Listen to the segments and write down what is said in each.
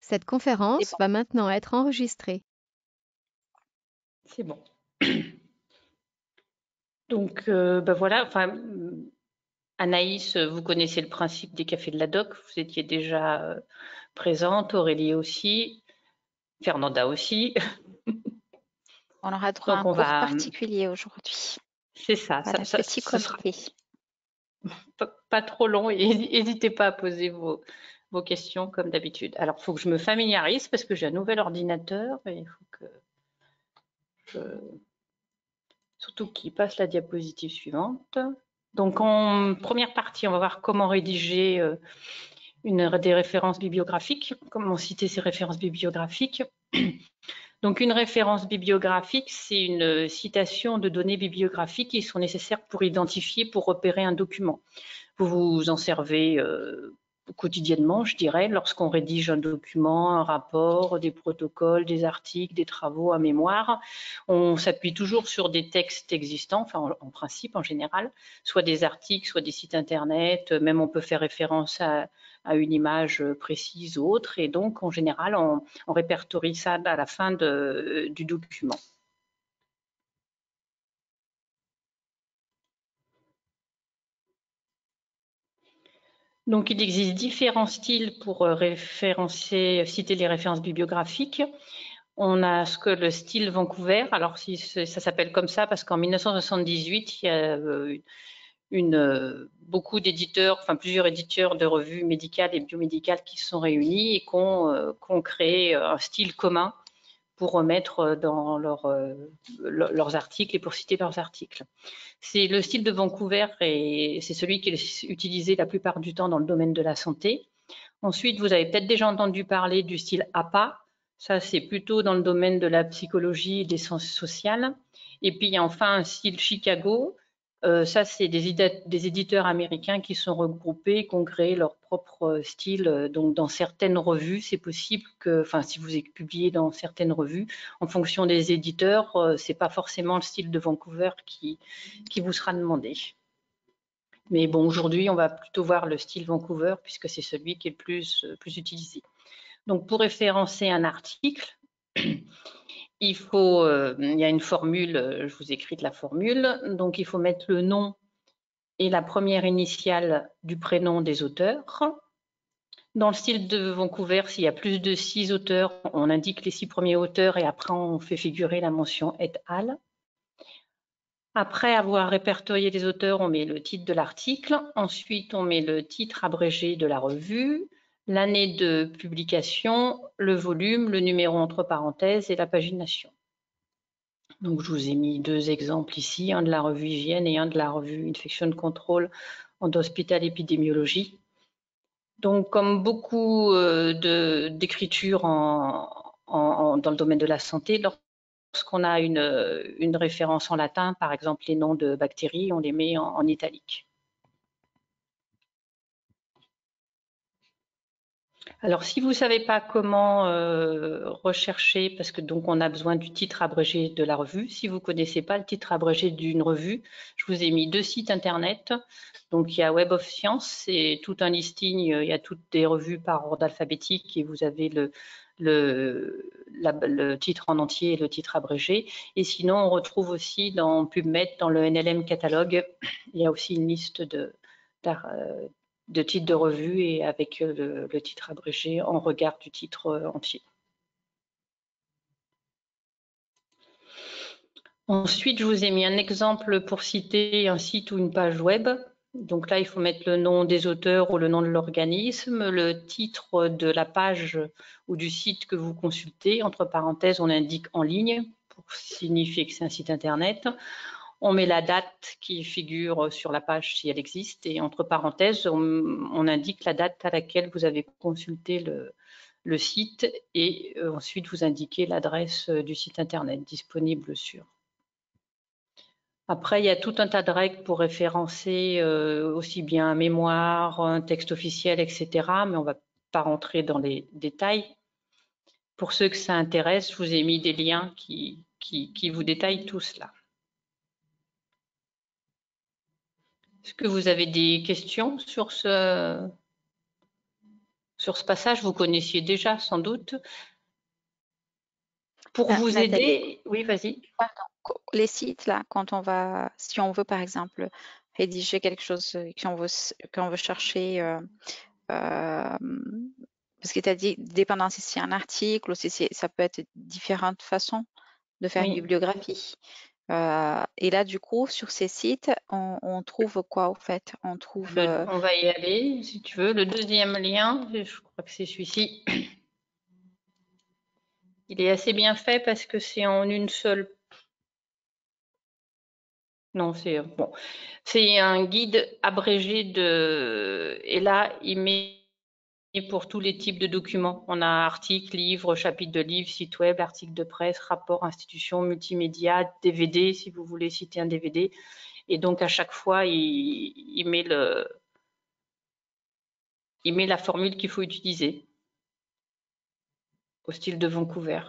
Cette C'est conférence bon. va maintenant être enregistrée. C'est bon. Donc, voilà, enfin, Anaïs, vous connaissez le principe des cafés de la doc, vous étiez déjà présente, Aurélie aussi, Fernanda aussi. On aura droit à Donc, un on cours va. particulier aujourd'hui. C'est ça, Voilà, petit ce sera comité. pas trop long et n'hésitez pas à poser vos questions comme d'habitude. Alors, il faut que je me familiarise parce que j'ai un nouvel ordinateur et il faut que je. Surtout qu'il passe la diapositive suivante. Donc, en première partie, on va voir comment rédiger des références bibliographiques, comment citer ces références bibliographiques. Donc, une référence bibliographique, c'est une citation de données bibliographiques qui sont nécessaires pour identifier, pour repérer un document. Vous vous en servez quotidiennement, je dirais, lorsqu'on rédige un document, un rapport, des protocoles, des articles, des travaux, un mémoire. On s'appuie toujours sur des textes existants, enfin en principe, en général, soit des articles, soit des sites internet, même on peut faire référence à une image précise ou autre, et donc en général, on répertorie ça à la fin du document. Donc, il existe différents styles pour citer les références bibliographiques. On a ce que le style Vancouver. Alors, si ça s'appelle comme ça parce qu'en 1978, il y a beaucoup d'éditeurs, enfin plusieurs éditeurs de revues médicales et biomédicales qui se sont réunis et qui ont créé un style commun pour remettre dans leurs articles et pour citer leurs articles. C'est le style de Vancouver et c'est celui qui est utilisé la plupart du temps dans le domaine de la santé. Ensuite, vous avez peut-être déjà entendu parler du style APA. Ça, c'est plutôt dans le domaine de la psychologie et des sciences sociales. Et puis, il y a enfin un style Chicago. Ça, c'est des éditeurs américains qui sont regroupés, qui ont créé leur propre style. Donc, dans certaines revues, c'est possible que, enfin, si vous êtes publié dans certaines revues, en fonction des éditeurs, c'est pas forcément le style de Vancouver qui vous sera demandé. Mais bon, aujourd'hui, on va plutôt voir le style Vancouver puisque c'est celui qui est le plus utilisé. Donc, pour référencer un article, il y a une formule, je vous écris la formule. Donc, il faut mettre le nom et la première initiale du prénom des auteurs. Dans le style de Vancouver, s'il y a plus de 6 auteurs, on indique les 6 premiers auteurs et après, on fait figurer la mention et al. Après avoir répertorié les auteurs, on met le titre de l'article. Ensuite, on met le titre abrégé de la revue, l'année de publication, le volume, le numéro entre parenthèses et la pagination. Donc, je vous ai mis 2 exemples ici, un de la revue Hygiène et un de la revue Infection Control and Hospital Epidemiology. Donc, comme beaucoup d'écriture dans le domaine de la santé, lorsqu'on a une référence en latin, par exemple les noms de bactéries, on les met en italique. Alors, si vous ne savez pas comment rechercher, parce que donc on a besoin du titre abrégé de la revue, si vous ne connaissez pas le titre abrégé d'une revue, je vous ai mis 2 sites internet. Donc, il y a Web of Science, c'est tout un listing, il y a toutes des revues par ordre alphabétique et vous avez le titre en entier et le titre abrégé. Et sinon, on retrouve aussi dans PubMed, dans le NLM catalogue, il y a aussi une liste de titres de revue et avec le titre abrégé en regard du titre entier. Ensuite, je vous ai mis un exemple pour citer un site ou une page web. Donc là, il faut mettre le nom des auteurs ou le nom de l'organisme, le titre de la page ou du site que vous consultez. Entre parenthèses, on indique en ligne pour signifier que c'est un site internet. On met la date qui figure sur la page si elle existe et entre parenthèses, on indique la date à laquelle vous avez consulté le site et ensuite vous indiquez l'adresse du site internet disponible sur. Après, il y a tout un tas de règles pour référencer aussi bien un mémoire, un texte officiel, etc. Mais on ne va pas rentrer dans les détails. Pour ceux que ça intéresse, je vous ai mis des liens qui vous détaillent tout cela. Est-ce que vous avez des questions sur ce Sur ce passage, vous connaissiez déjà sans doute. Pour Ben, vous Nathalie, aider, oui, vas-y. pardon, les sites là, quand on va, si on veut par exemple rédiger quelque chose, qu'on veut chercher, euh, parce que tu as dit, dépendant si c'est un article ou si ça peut être différentes façons de faire une Oui, bibliographie. Et là, du coup, sur ces sites, on trouve quoi au fait? On trouve, on va y aller si tu veux. Le deuxième lien, je crois que c'est celui-ci. Il est assez bien fait parce que c'est en une seule. Non, c'est bon. C'est un guide abrégé de. Et là, il met pour tous les types de documents. On a articles, livres, chapitres de livres, sites web, articles de presse, rapports, institutions, multimédia, DVD, si vous voulez citer un DVD. Et donc, à chaque fois, il met la formule qu'il faut utiliser au style de Vancouver.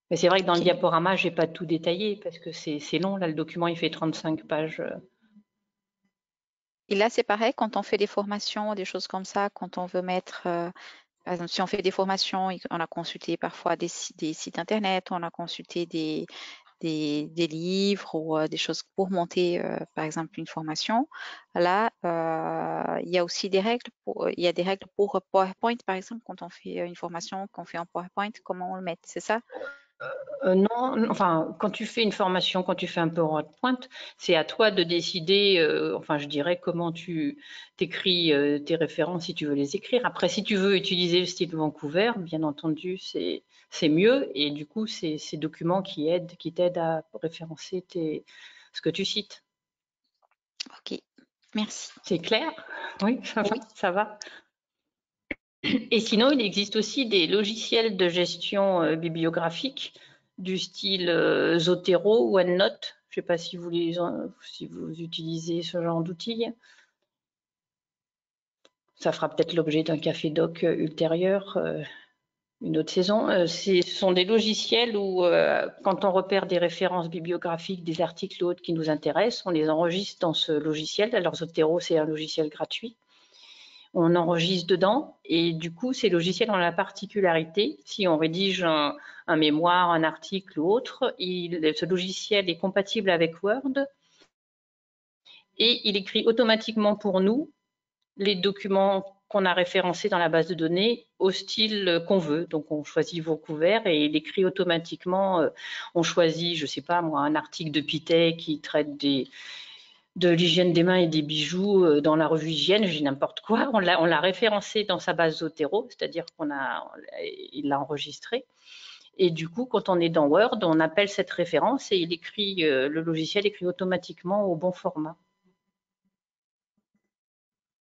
Mais c'est vrai que dans le ok. diaporama, j'ai pas tout détaillé parce que c'est long. Là, le document, il fait 35 pages. Et là, c'est pareil, quand on fait des formations, des choses comme ça, quand on veut mettre, par exemple, si on fait des formations, on a consulté parfois des sites internet, on a consulté des livres ou des choses pour monter, par exemple, une formation. Là, il y a aussi des règles il y a des règles pour PowerPoint, par exemple, quand on fait une formation, qu'on fait en PowerPoint, comment on le met, c'est ça? Non, enfin, quand tu fais une formation, quand tu fais un PowerPoint, c'est à toi de décider, enfin, je dirais, comment tu t'écris tes références si tu veux les écrire. Après, si tu veux utiliser le style Vancouver, bien entendu, c'est mieux. Et du coup, c'est ces documents qui t'aident à référencer ce que tu cites. Ok, merci. C'est clair? Oui, ça va, Oui. ça va. Et sinon, il existe aussi des logiciels de gestion bibliographique du style Zotero ou OneNote. Je ne sais pas si si vous utilisez ce genre d'outils. Ça fera peut-être l'objet d'un café doc ultérieur, une autre saison. Ce sont des logiciels où, quand on repère des références bibliographiques, des articles ou autres qui nous intéressent, on les enregistre dans ce logiciel. Alors Zotero, c'est un logiciel gratuit. On enregistre dedans et du coup, ces logiciels ont la particularité, si on rédige un mémoire, un article ou autre, ce logiciel est compatible avec Word et il écrit automatiquement pour nous les documents qu'on a référencés dans la base de données au style qu'on veut. Donc, on choisit Vancouver et il écrit automatiquement. On choisit, je ne sais pas moi, un article de Pittet qui traite de l'hygiène des mains et des bijoux dans la revue Hygiène, j'ai n'importe quoi. On l'a référencé dans sa base Zotero, c'est-à-dire il l'a enregistré. Et du coup, quand on est dans Word, on appelle cette référence et le logiciel écrit automatiquement au bon format.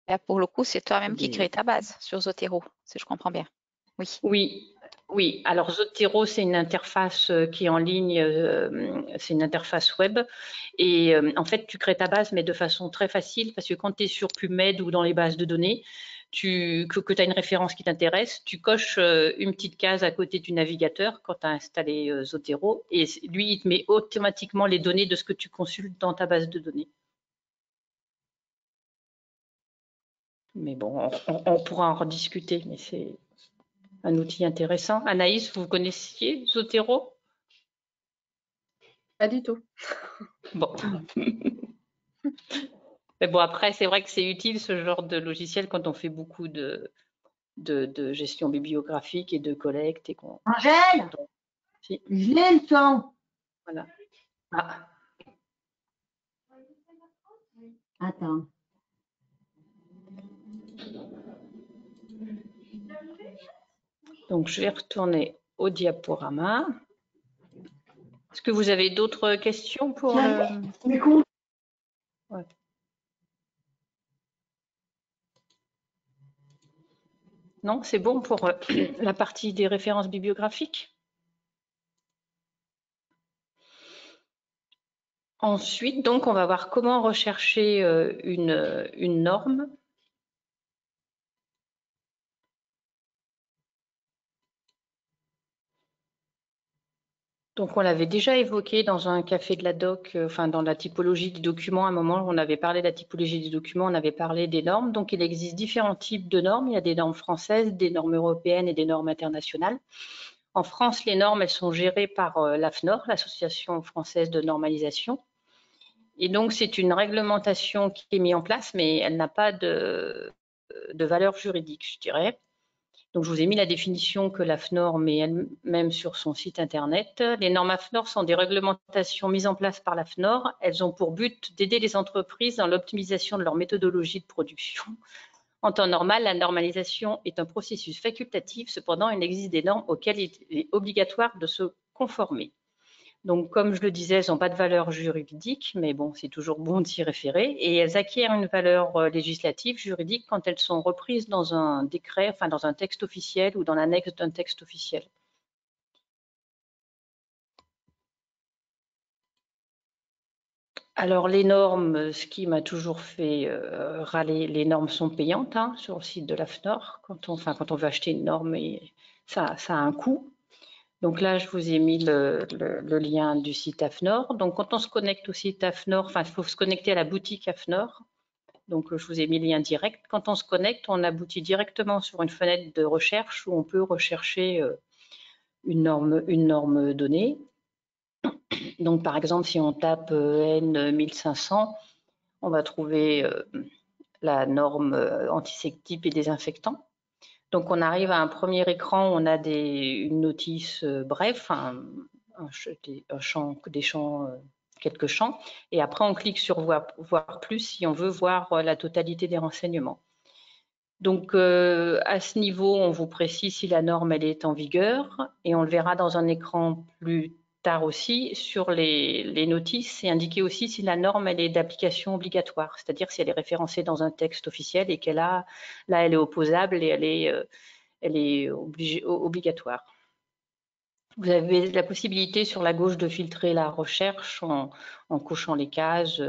Là, pour le coup, c'est toi-même qui crée ta base sur Zotero, si je comprends bien. Oui. Oui, oui. Alors Zotero, c'est une interface qui est en ligne, c'est une interface web. Et en fait, tu crées ta base, mais de façon très facile, parce que quand tu es sur PubMed ou dans les bases de données, que tu as une référence qui t'intéresse, tu coches une petite case à côté du navigateur quand tu as installé Zotero, et lui, il te met automatiquement les données de ce que tu consultes dans ta base de données. Mais bon, on pourra en rediscuter, mais c'est un outil intéressant. Anaïs, vous connaissiez Zotero? Pas du tout. Bon. Mais bon, après, c'est vrai que c'est utile ce genre de logiciel quand on fait beaucoup de gestion bibliographique et de collecte. Angèle, Si, je l'ai le temps. voilà. Ah, Attends. donc, je vais retourner au diaporama. Est-ce que vous avez d'autres questions pour le... Ouais. Non, c'est bon pour la partie des références bibliographiques. Ensuite, donc, on va voir comment rechercher une norme. Donc, on l'avait déjà évoqué dans un café de la doc, enfin dans la typologie des documents. À un moment, on avait parlé de la typologie des documents, on avait parlé des normes. Donc, il existe différents types de normes. Il y a des normes françaises, des normes européennes et des normes internationales. En France, les normes, elles sont gérées par l'AFNOR, l'Association française de normalisation. Et donc, c'est une réglementation qui est mise en place, mais elle n'a pas de valeur juridique, je dirais. Donc, je vous ai mis la définition que l'AFNOR met elle-même sur son site internet. Les normes AFNOR sont des réglementations mises en place par l'AFNOR. Elles ont pour but d'aider les entreprises dans l'optimisation de leur méthodologie de production. En temps normal, la normalisation est un processus facultatif. Cependant, il existe des normes auxquelles il est obligatoire de se conformer. Donc, comme je le disais, elles n'ont pas de valeur juridique, mais bon, c'est toujours bon de s'y référer. Et elles acquièrent une valeur législative, juridique, quand elles sont reprises dans un décret, enfin dans un texte officiel ou dans l'annexe d'un texte officiel. Alors, les normes, ce qui m'a toujours fait râler, les normes sont payantes sur le site de l'AFNOR. Quand on veut acheter une norme, ça a un coût. Donc là, je vous ai mis le lien du site AFNOR. Donc, quand on se connecte au site AFNOR, il faut se connecter à la boutique AFNOR. Donc, je vous ai mis le lien direct. Quand on se connecte, on aboutit directement sur une fenêtre de recherche où on peut rechercher une norme donnée. Donc, par exemple, si on tape N1500, on va trouver la norme antiseptique et désinfectant. Donc, on arrive à un premier écran, on a une notice bref, quelques champs, et après, on clique sur voir plus si on veut voir la totalité des renseignements. Donc, à ce niveau, on vous précise si la norme elle est en vigueur, et on le verra dans un écran plus tard aussi. Sur les notices, c'est indiqué aussi si la norme elle est d'application obligatoire, c'est-à-dire si elle est référencée dans un texte officiel et là, elle est opposable et elle est obligatoire. Vous avez la possibilité sur la gauche de filtrer la recherche en cochant les cases,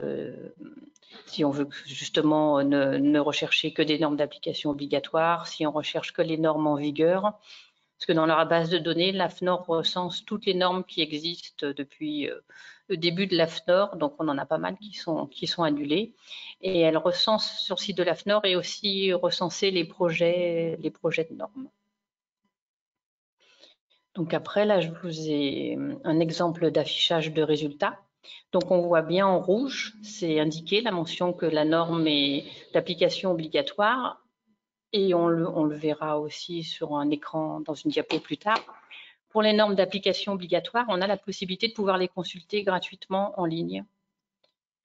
si on veut justement ne rechercher que des normes d'application obligatoires, si on recherche que les normes en vigueur. Parce que dans leur base de données, l'AFNOR recense toutes les normes qui existent depuis le début de l'AFNOR, donc on en a pas mal qui sont annulées. Et elle recense sur le site de l'AFNOR et aussi recenser les projets de normes. Donc après, là, je vous ai un exemple d'affichage de résultats. Donc on voit bien en rouge, c'est indiqué la mention que la norme est d'application obligatoire et on le verra aussi sur un écran dans une diapo plus tard. Pour les normes d'application obligatoire, on a la possibilité de pouvoir les consulter gratuitement en ligne.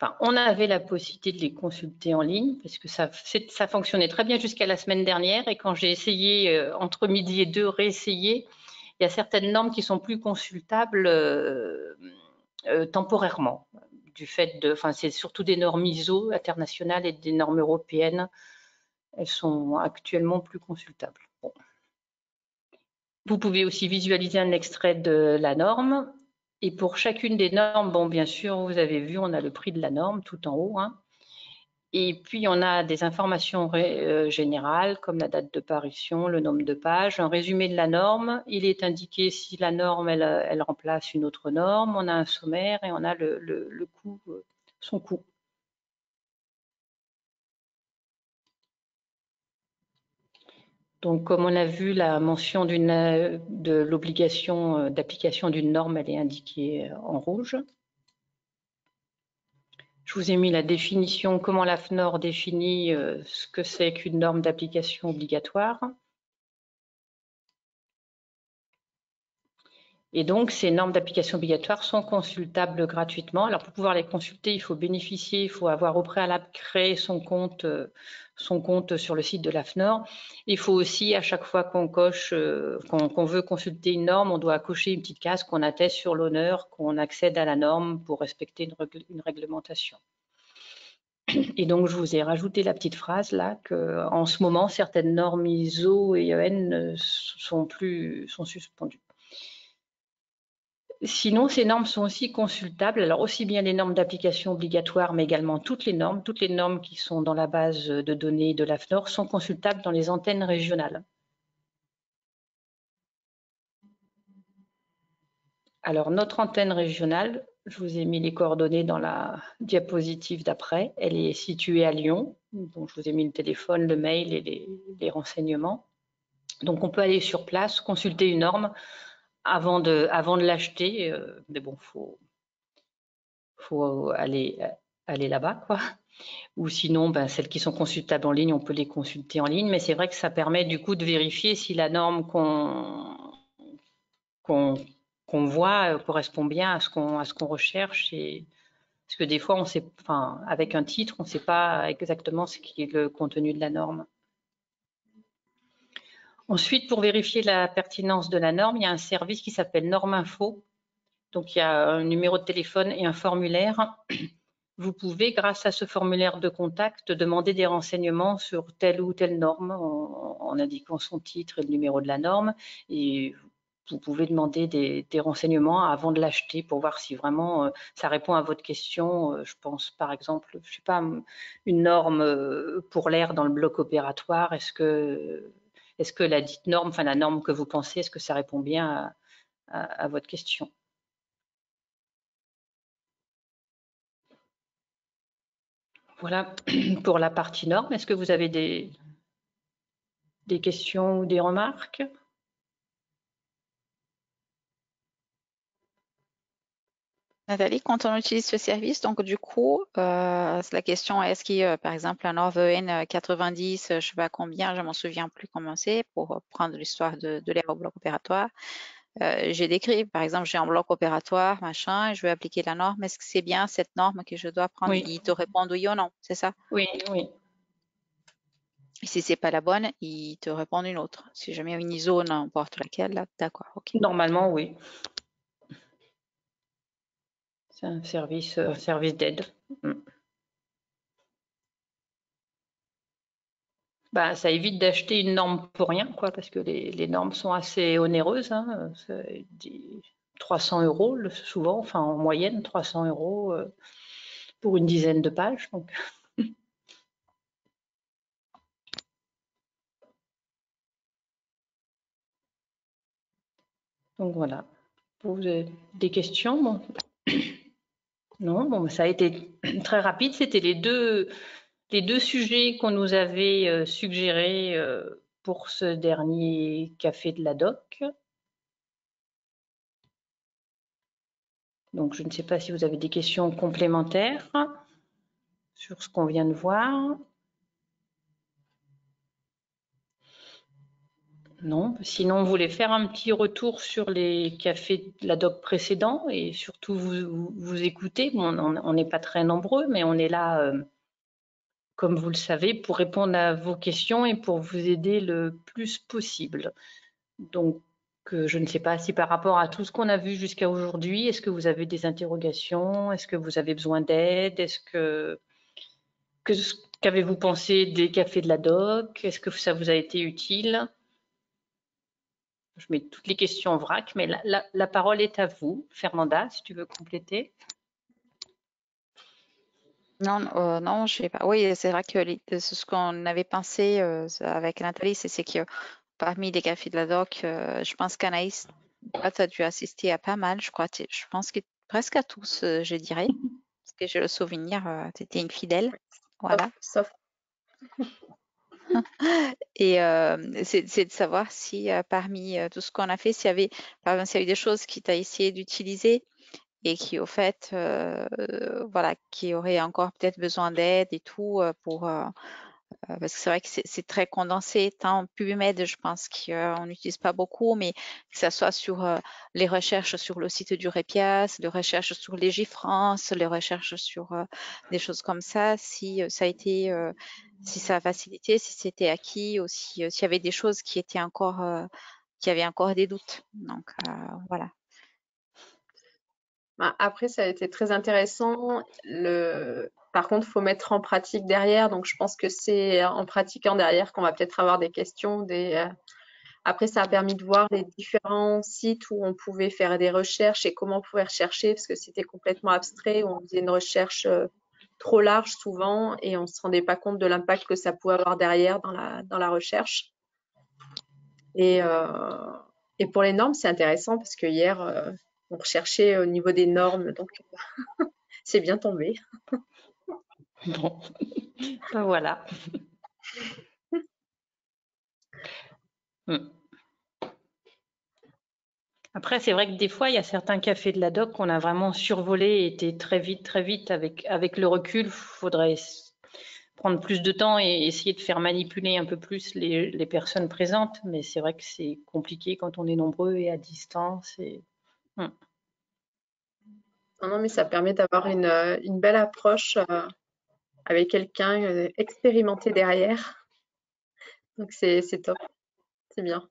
Enfin, on avait la possibilité de les consulter en ligne parce que ça fonctionnait très bien jusqu'à la semaine dernière et quand j'ai essayé entre midi et 2 réessayer, il y a certaines normes qui sont plus consultables temporairement. Du fait c'est surtout des normes ISO internationales et des normes européennes. Elles sont actuellement plus consultables. Bon. Vous pouvez aussi visualiser un extrait de la norme. Et pour chacune des normes, bon, bien sûr, vous avez vu, on a le prix de la norme tout en haut. Et puis, on a des informations générales comme la date de parution, le nombre de pages, un résumé de la norme. Il est indiqué si la norme, elle remplace une autre norme. On a un sommaire et on a le coût, son coût. Donc, comme on a vu, la mention de l'obligation d'application d'une norme, elle est indiquée en rouge. Je vous ai mis la définition, comment l'AFNOR définit ce que c'est qu'une norme d'application obligatoire. Et donc, ces normes d'application obligatoire sont consultables gratuitement. Alors, pour pouvoir les consulter, il faut bénéficier, il faut avoir au préalable créé son compte sur le site de l'AFNOR. Il faut aussi, à chaque fois qu'on coche, qu'on veut consulter une norme, on doit cocher une petite case qu'on atteste sur l'honneur qu'on accède à la norme pour respecter une réglementation. Et donc, je vous ai rajouté la petite phrase là qu'en ce moment, certaines normes ISO et EN sont suspendues. Sinon, ces normes sont aussi consultables, alors aussi bien les normes d'application obligatoire, mais également toutes les normes qui sont dans la base de données de l'AFNOR sont consultables dans les antennes régionales. Alors, notre antenne régionale, je vous ai mis les coordonnées dans la diapositive d'après. Elle est située à Lyon. Donc, je vous ai mis le téléphone, le mail et les renseignements. Donc, on peut aller sur place, consulter une norme avant de l'acheter. Mais bon, faut aller là-bas, quoi. Ou sinon, ben, celles qui sont consultables en ligne, on peut les consulter en ligne. Mais c'est vrai que ça permet du coup de vérifier si la norme qu'on voit correspond bien à ce qu'on recherche. Parce que des fois, on sait, enfin, avec un titre, on ne sait pas exactement ce qui est le contenu de la norme. Ensuite, pour vérifier la pertinence de la norme, il y a un service qui s'appelle Norme Info. Donc, il y a un numéro de téléphone et un formulaire. Vous pouvez, grâce à ce formulaire de contact, demander des renseignements sur telle ou telle norme en indiquant son titre et le numéro de la norme. Et vous pouvez demander des renseignements avant de l'acheter pour voir si vraiment ça répond à votre question. Je pense par exemple, je sais pas, une norme pour l'air dans le bloc opératoire. Est-ce que la dite norme, enfin la norme que vous pensez, est-ce que ça répond bien à votre question? Voilà pour la partie norme. Est-ce que vous avez des questions ou des remarques? Nathalie, quand on utilise ce service, donc du coup, la question est-ce qu'il y a, par exemple, un ORVN 90, je ne sais pas combien, je ne m'en souviens plus comment c'est, pour prendre l'histoire de l'air au bloc opératoire. J'ai décrit, par exemple, j'ai un bloc opératoire, machin, et je veux appliquer la norme. Est-ce que c'est bien cette norme que je dois prendre? Oui, Ils te répondent oui ou non, c'est ça? oui, oui. Et si c'est pas la bonne, ils te répondent une autre. Si je mets une ISO, n'importe laquelle, là, d'accord, ok. Normalement, oui. C'est un service d'aide. Bah, ça évite d'acheter une norme pour rien, quoi, parce que les normes sont assez onéreuses. Hein. 300 euros, souvent, enfin en moyenne, 300 euros pour une dizaine de pages. Donc voilà. Vous avez des questions? Bon. Non, bon, ça a été très rapide. C'était les deux sujets qu'on nous avait suggérés pour ce dernier café de la doc. Donc, je ne sais pas si vous avez des questions complémentaires sur ce qu'on vient de voir. Non, sinon on voulait faire un petit retour sur les cafés de la doc précédents et surtout vous écouter. Bon, on n'est pas très nombreux, mais on est là, comme vous le savez, pour répondre à vos questions et pour vous aider le plus possible. Donc, je ne sais pas si par rapport à tout ce qu'on a vu jusqu'à aujourd'hui, est-ce que vous avez des interrogations? Est-ce que vous avez besoin d'aide? Qu'avez-vous pensé des cafés de la doc? Est-ce que ça vous a été utile? Je mets toutes les questions en vrac, mais la parole est à vous. Fernanda, si tu veux compléter. Non, non, je sais pas. Oui, c'est vrai que ce qu'on avait pensé avec Nathalie, c'est que parmi les cafés de la doc, je pense qu'Anaïs, toi, tu as dû assister à pas mal, je crois. Je pense que presque à tous, je dirais. Parce que j'ai le souvenir, tu étais une fidèle. Voilà. Sauf Et c'est de savoir si parmi tout ce qu'on a fait, par exemple, s'il y a eu des choses qui t'as essayé d'utiliser et qui, au fait, voilà, qui auraient encore peut-être besoin d'aide et tout parce que c'est vrai que c'est très condensé. Tant PubMed, je pense qu'on n'utilise pas beaucoup, mais que ça soit sur les recherches sur le site du REPIAS, les recherches sur Légifrance, les recherches sur des choses comme ça, si ça a été, si ça a facilité, si c'était acquis, ou s'il y avait des choses qui étaient encore, qui avaient encore des doutes. Donc voilà. après, ça a été très intéressant. Par contre, il faut mettre en pratique derrière. Donc, je pense que c'est en pratiquant derrière qu'on va peut-être avoir des questions. Après, ça a permis de voir les différents sites où on pouvait faire des recherches et comment on pouvait rechercher, parce que c'était complètement abstrait, où on faisait une recherche trop large souvent et on ne se rendait pas compte de l'impact que ça pouvait avoir derrière dans la recherche. Et pour les normes, c'est intéressant parce que hier, on recherchait au niveau des normes, donc c'est bien tombé. Bon, ben voilà. Après, c'est vrai que des fois, il y a certains cafés de la doc qu'on a vraiment survolé et été très vite. Avec le recul, il faudrait prendre plus de temps et essayer de faire manipuler un peu plus les personnes présentes. Mais c'est vrai que c'est compliqué quand on est nombreux et à distance. Non, mais ça permet d'avoir une belle approche avec quelqu'un expérimenté derrière. Donc c'est top, c'est bien.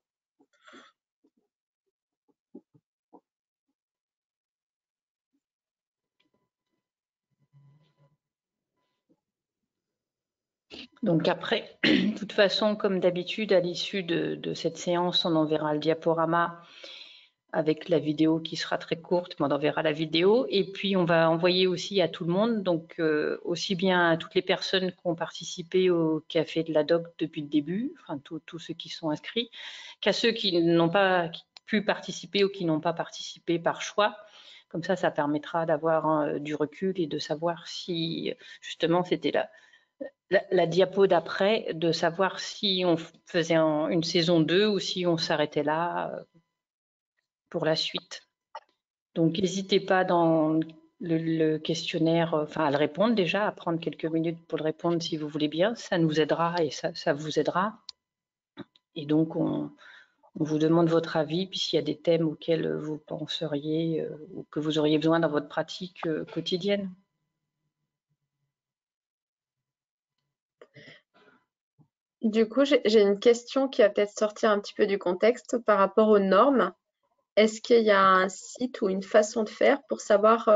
Donc après, de toute façon, comme d'habitude, à l'issue de cette séance, on enverra le diaporama avec la vidéo qui sera très courte, mais on enverra la vidéo. Et puis, on va envoyer aussi à tout le monde, donc aussi bien à toutes les personnes qui ont participé au Café de la Doc depuis le début, enfin tous ceux qui sont inscrits, qu'à ceux qui n'ont pas pu participer ou qui n'ont pas participé par choix. Comme ça permettra d'avoir du recul et de savoir si, justement, c'était la diapo d'après, de savoir si on faisait une saison 2 ou si on s'arrêtait là pour la suite. Donc, n'hésitez pas dans le questionnaire, à le répondre déjà, à prendre quelques minutes pour le répondre si vous voulez bien. Ça nous aidera et ça vous aidera. Et donc, on vous demande votre avis, puis s'il y a des thèmes auxquels vous penseriez ou que vous auriez besoin dans votre pratique quotidienne. Du coup, j'ai une question qui va peut-être sortir un petit peu du contexte par rapport aux normes. Est-ce qu'il y a un site ou une façon de faire pour savoir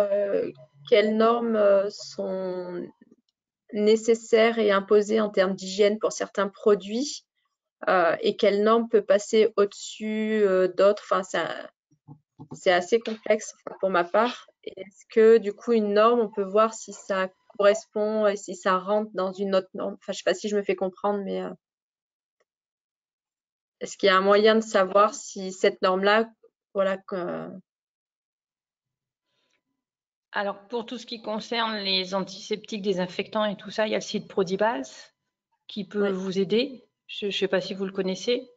quelles normes sont nécessaires et imposées en termes d'hygiène pour certains produits et quelle norme peut passer au-dessus d'autres? Enfin, c'est assez complexe pour ma part. Est-ce que du coup, une norme, on peut voir si ça correspond et si ça rentre dans une autre norme? Enfin, je sais pas si je me fais comprendre, mais est-ce qu'il y a un moyen de savoir si cette norme-là, voilà, Alors, pour tout ce qui concerne les antiseptiques, désinfectants et tout ça, il y a le site Prodibase qui peut oui, vous aider. Je ne sais pas si vous le connaissez.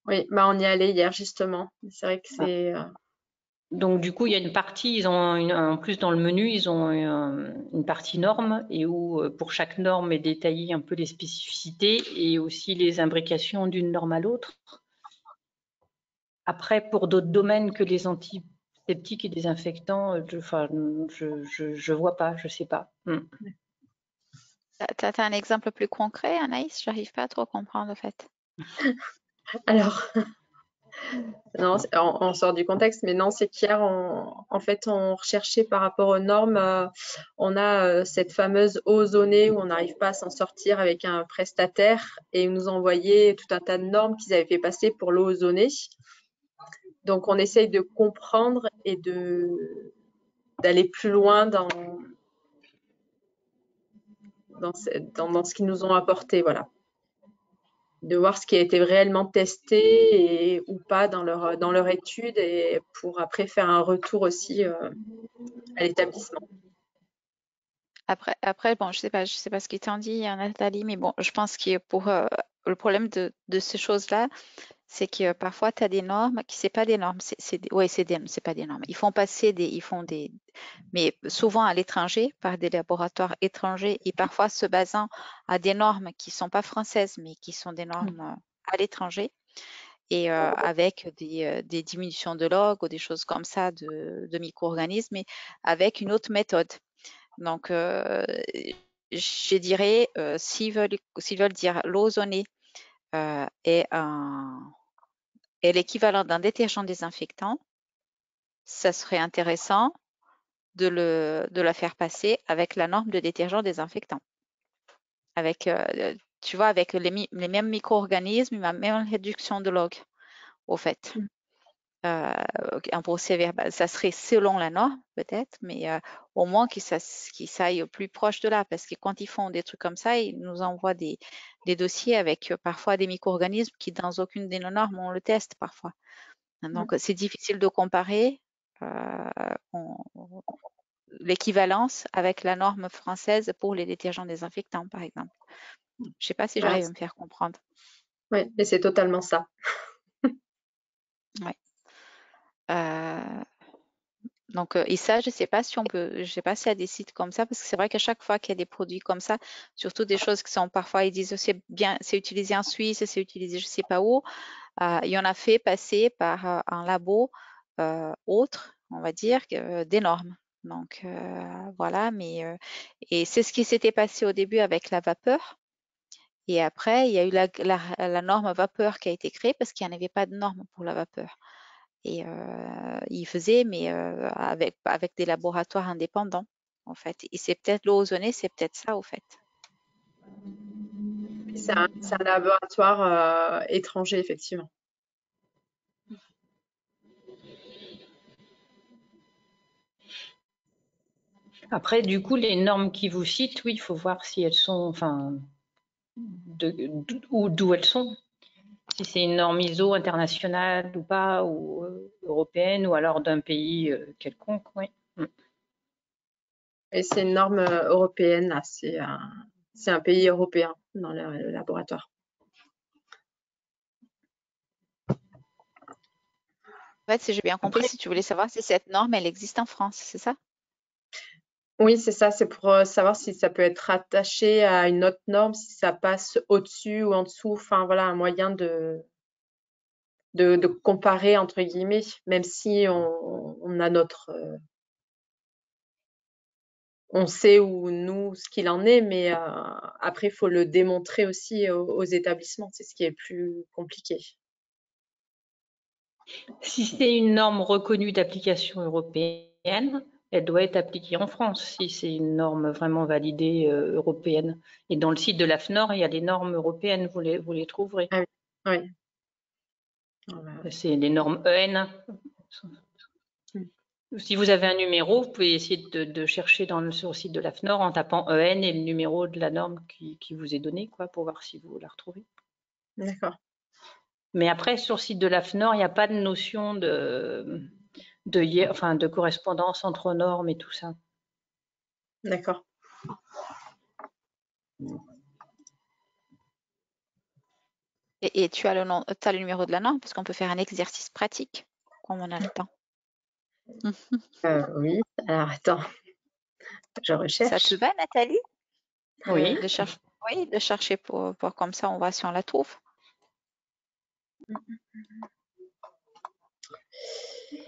oui, bah on y allait hier justement. C'est vrai que Ah. c'est Donc, du coup, il y a une partie, ils ont en plus dans le menu, ils ont une partie normes et où pour chaque norme est détaillé un peu les spécificités et aussi les imbrications d'une norme à l'autre. Après, pour d'autres domaines que les antiseptiques et désinfectants, je vois pas, je sais pas. Tu as un exemple plus concret, Anaïs? J'arrive pas à trop comprendre, en fait. alors non, on sort du contexte, mais non, c'est qu'hier, en fait, on recherchait par rapport aux normes. On a cette fameuse eau ozonée où on n'arrive pas à s'en sortir avec un prestataire et ils nous envoyaient tout un tas de normes qu'ils avaient fait passer pour l'eau ozonée. Donc, on essaye de comprendre et d'aller plus loin dans ce qu'ils nous ont apporté, voilà. De voir ce qui a été réellement testé ou pas dans leur étude et pour après faire un retour aussi à l'établissement. Après, bon, je sais pas ce qu'ils t'ont dit, Nathalie, mais bon, je pense que pour le problème de ces choses-là, c'est que parfois tu as des normes qui c'est pas des normes, ouais, c'est pas des normes. Ils font des, mais souvent à l'étranger par des laboratoires étrangers et parfois se basant à des normes qui sont pas françaises, mais qui sont des normes à l'étranger et avec des diminutions de log ou des choses comme ça de micro-organismes, mais avec une autre méthode. Donc, je dirais, s'ils veulent dire l'ozonné est l'équivalent d'un détergent désinfectant, ça serait intéressant de la faire passer avec la norme de détergent désinfectant. Avec, tu vois, avec les mêmes micro-organismes, la même réduction de log, au fait. Un procès verbal, ça serait selon la norme peut-être, mais au moins qu'ils s'aillent au plus proche de là, parce que quand ils font des trucs comme ça, ils nous envoient des dossiers avec parfois des micro-organismes qui dans aucune de nos normes on le teste parfois. Donc c'est difficile de comparer l'équivalence avec la norme française pour les détergents désinfectants, par exemple. Je ne sais pas si j'arrive à me faire comprendre. Oui, mais c'est totalement ça. Ouais. Donc, et ça, je sais pas si on peut, je sais pas s'il y a des sites comme ça, parce que c'est vrai qu'à chaque fois qu'il y a des produits comme ça, surtout des choses qui sont parfois, ils disent c'est bien, c'est utilisé en Suisse, c'est utilisé je sais pas où, il y en a fait passer par un labo autre, on va dire, des normes. Donc voilà, mais et c'est ce qui s'était passé au début avec la vapeur. Et après, il y a eu la norme vapeur qui a été créée parce qu'il n'y en avait pas de norme pour la vapeur. Et ils faisaient, mais avec des laboratoires indépendants, en fait. Et c'est peut-être l'eau ozonée, c'est peut-être ça, au fait. C'est un laboratoire étranger, effectivement. Après, du coup, les normes qui vous citent, oui, il faut voir si elles sont, enfin, d'où elles sont. Si c'est une norme ISO internationale ou pas, ou européenne, ou alors d'un pays quelconque, oui. Et c'est une norme européenne, là. C'est un pays européen dans le laboratoire. En fait, si j'ai bien compris, Après, si tu voulais savoir si cette norme, elle existe en France, c'est ça? Oui, c'est ça. C'est pour savoir si ça peut être rattaché à une autre norme, si ça passe au-dessus ou en dessous. Enfin, voilà, un moyen de comparer, entre guillemets, même si on a on sait où nous ce qu'il en est, mais après il faut le démontrer aussi aux établissements, c'est ce qui est plus compliqué. si c'est une norme reconnue d'application européenne, elle doit être appliquée en France, si c'est une norme vraiment validée européenne. Et dans le site de l'AFNOR, il y a les normes européennes, vous les trouverez. Ah oui, oui. Voilà. C'est les normes EN. Si vous avez un numéro, vous pouvez essayer de chercher sur le site de l'AFNOR en tapant EN et le numéro de la norme qui vous est donné, quoi, pour voir si vous la retrouvez. D'accord. Mais après, sur le site de l'AFNOR, il n'y a pas de notion de correspondance entre normes et tout ça. D'accord. Et tu as le numéro de la norme, parce qu'on peut faire un exercice pratique, comme on a le temps. Oui, alors attends, je Ça recherche. te va, Nathalie? Oui. Oui, de chercher pour comme ça, on voit si on la trouve.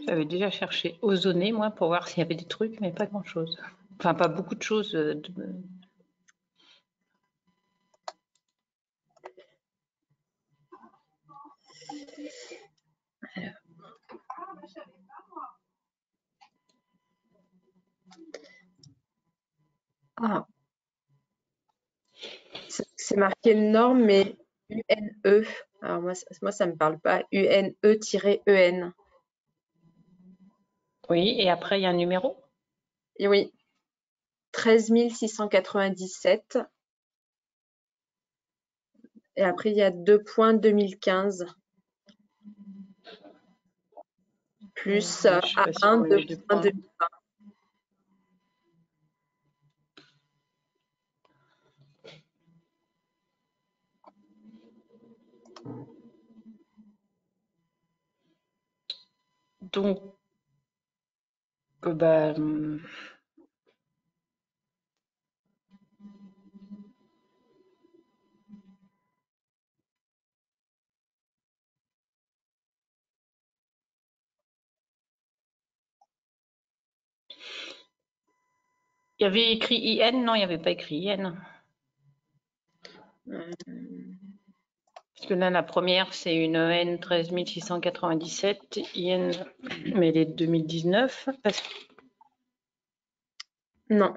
J'avais déjà cherché ozoné, moi, pour voir s'il y avait des trucs, mais pas grand-chose. Enfin, pas beaucoup de choses. Ah, c'est marqué norme, mais UNE. Alors moi, ça me parle pas. UNE-EN. Oui, et après, il y a un numéro. Et oui, 13 697. Et après, il y a 2 points 2015. Plus Je sais pas si A1, on 2 met deux points points. 2020. Donc, bah, il y avait écrit IN, non, il n'y avait pas écrit IN. Parce que là, la première, c'est une EN 13 697, IN, mais elle est de 2019. Non.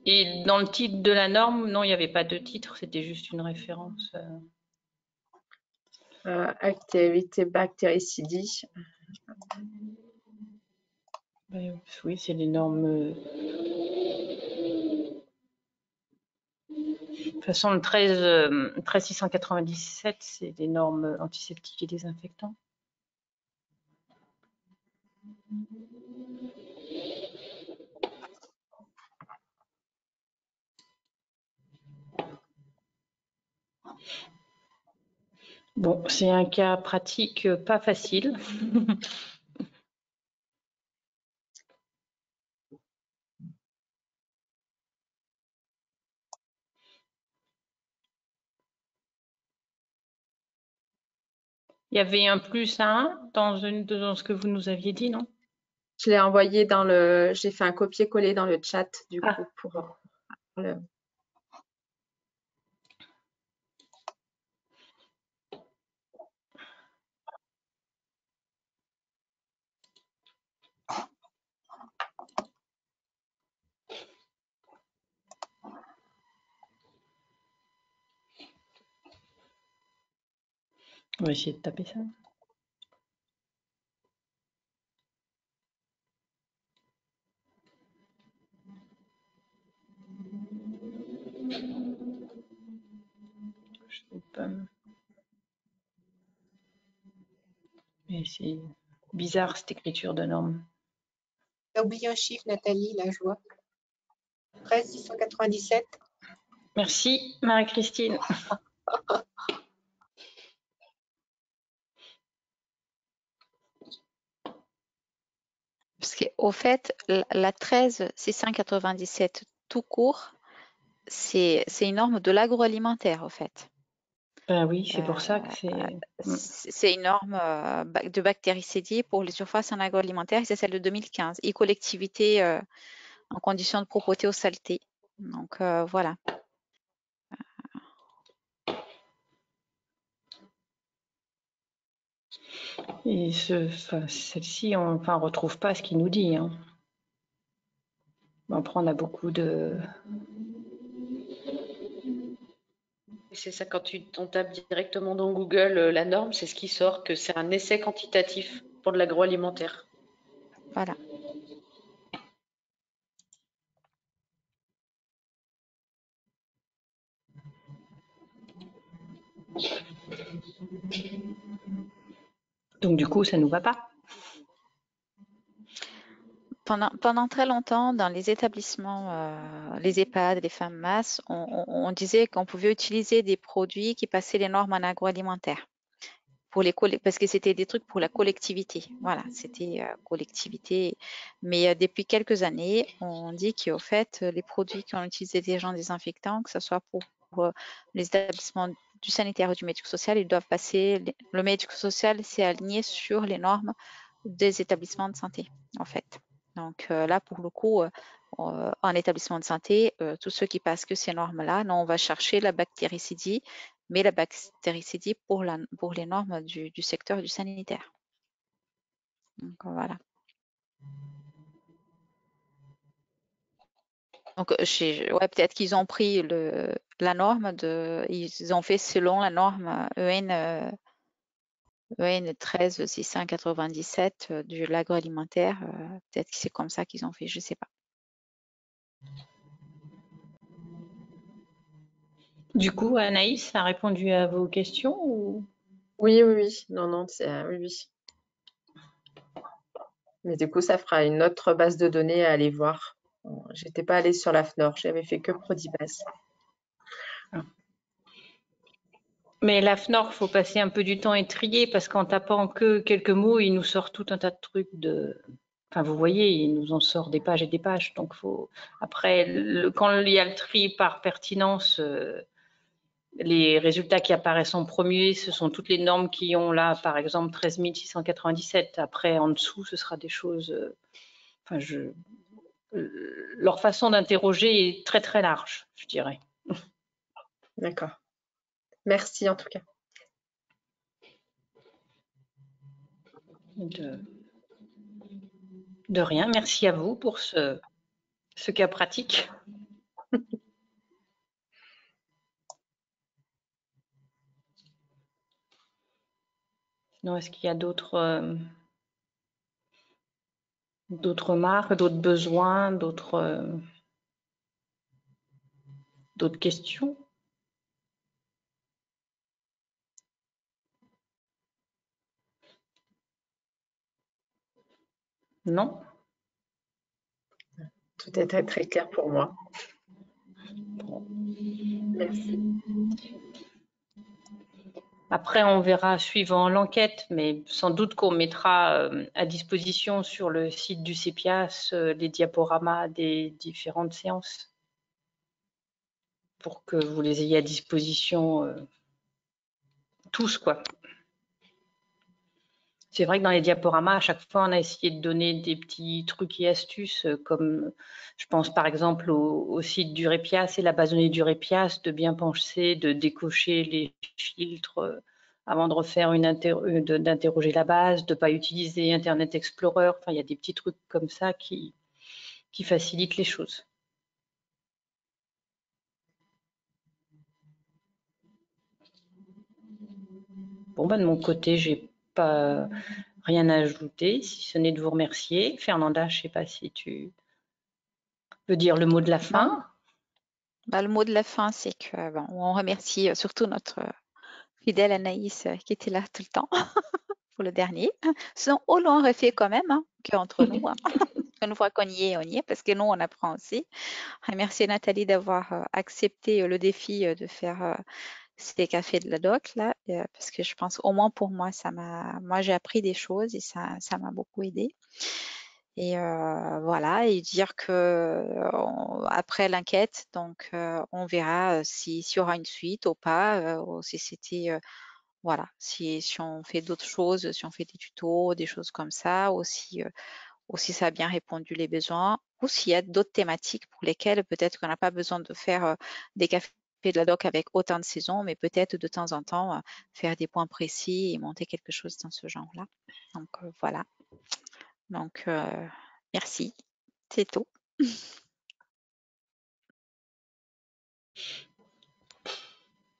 Et dans le titre de la norme, non, il n'y avait pas de titre, c'était juste une référence. Activité bactéricidie. Oui, c'est les normes. toute façon, le 13697, c'est des normes antiseptiques et désinfectants. Bon, c'est un cas pratique pas facile. Il y avait un plus à 1 dans ce que vous nous aviez dit, non? Je l'ai envoyé dans le... J'ai fait un copier-coller dans le chat, du Ah. coup, pour le... On va essayer de taper ça. Je sais pas. Mais c'est bizarre cette écriture de norme. T'as oublié un chiffre, Nathalie, là, je vois. 13 697. Merci, Marie-Christine. Parce qu'au fait, la 13 697 tout court, c'est une norme de l'agroalimentaire, au fait. Ben oui, c'est pour ça que C'est une norme de bactéricidie pour les surfaces en agroalimentaire, et c'est celle de 2015, et collectivité en conditions de propreté aux saletés. Donc voilà. Et celle-ci, on ne retrouve pas ce qu'il nous dit. Hein. Bon, après, on a beaucoup de... C'est ça, quand on tape directement dans Google la norme, c'est ce qui sort, que c'est un essai quantitatif pour de l'agroalimentaire. Voilà. Donc du coup, ça ne nous va pas. Pendant très longtemps, dans les établissements, les EHPAD, les femmes masses, on disait qu'on pouvait utiliser des produits qui passaient les normes en agroalimentaire. Parce que c'était des trucs pour la collectivité. Voilà, c'était collectivité. Mais depuis quelques années, on dit qu'au fait, les produits qui ont utilisé des agents désinfectants, que ce soit pour les établissements du sanitaire ou du médico-social, ils doivent passer. Le médico-social s'est aligné sur les normes des établissements de santé, en fait. Donc là, pour le coup, en établissement de santé, tous ceux qui passent que ces normes-là, on va chercher la bactéricidie, mais la bactéricidie pour les normes du secteur du sanitaire. Donc voilà. Donc ouais, peut-être qu'ils ont pris la norme ils ont fait selon la norme EN 13 697 de l'agroalimentaire. Peut-être que c'est comme ça qu'ils ont fait, je ne sais pas. Du coup, Anaïs a répondu à vos questions ou... Oui, oui, oui. Non, non, oui, oui. Mais du coup, ça fera une autre base de données à aller voir. J'étais pas allée sur la FNOR, j'avais fait que Prodibase. Mais la FNOR, il faut passer un peu du temps et trier parce qu'en tapant que quelques mots, il nous sort tout un tas de trucs de... Enfin, vous voyez, il nous en sort des pages et des pages. Donc, après, quand il y a le tri par pertinence, les résultats qui apparaissent en premier, ce sont toutes les normes qui ont là, par exemple, 13 697. Après, en dessous, ce sera des choses... leur façon d'interroger est très, très large, je dirais. D'accord. Merci en tout cas. De rien, merci à vous pour ce cas pratique. Sinon, est-ce qu'il y a d'autres remarques, d'autres besoins, d'autres questions? Non? Tout est très, très clair pour moi. Merci. Après, on verra suivant l'enquête, mais sans doute qu'on mettra à disposition sur le site du CEPIAS les diaporamas des différentes séances pour que vous les ayez à disposition tous, quoi. C'est vrai que dans les diaporamas, à chaque fois, on a essayé de donner des petits trucs et astuces, comme je pense par exemple au site du REPIAS et la base de données du REPIAS, de bien penser, de décocher les filtres avant de refaire d'interroger la base, de ne pas utiliser Internet Explorer. Enfin, il y a des petits trucs comme ça qui facilitent les choses. Bon, de mon côté, j'ai pas rien à ajouter, si ce n'est de vous remercier. Fernanda, je ne sais pas si tu veux dire le mot de la fin. Le mot de la fin, c'est que bon, on remercie surtout notre fidèle Anaïs qui était là tout le temps pour le dernier. Sinon, on l'aurait fait quand même, qu'entre nous. Une fois qu'on y est, on y est, parce que nous, on apprend aussi. Remercier Nathalie d'avoir accepté le défi de faire ces cafés de la doc, là, parce que je pense, au moins pour moi, moi, j'ai appris des choses et ça m'a beaucoup aidé. Et voilà, et dire que après l'enquête, donc on verra s'il y aura une suite ou pas, ou si c'était voilà, si on fait d'autres choses, si on fait des tutos, des choses comme ça, ou si ça a bien répondu les besoins, ou s'il y a d'autres thématiques pour lesquelles peut-être qu'on n'a pas besoin de faire des cafés de la doc avec autant de saisons, mais peut-être de temps en temps faire des points précis et monter quelque chose dans ce genre-là. Donc voilà. Donc merci, c'est tout.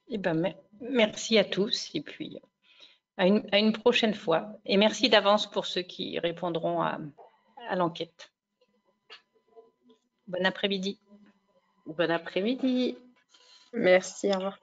Eh ben, merci à tous et puis à une prochaine fois. Et merci d'avance pour ceux qui répondront à l'enquête. Bon après-midi. Bon après-midi. Merci, au revoir.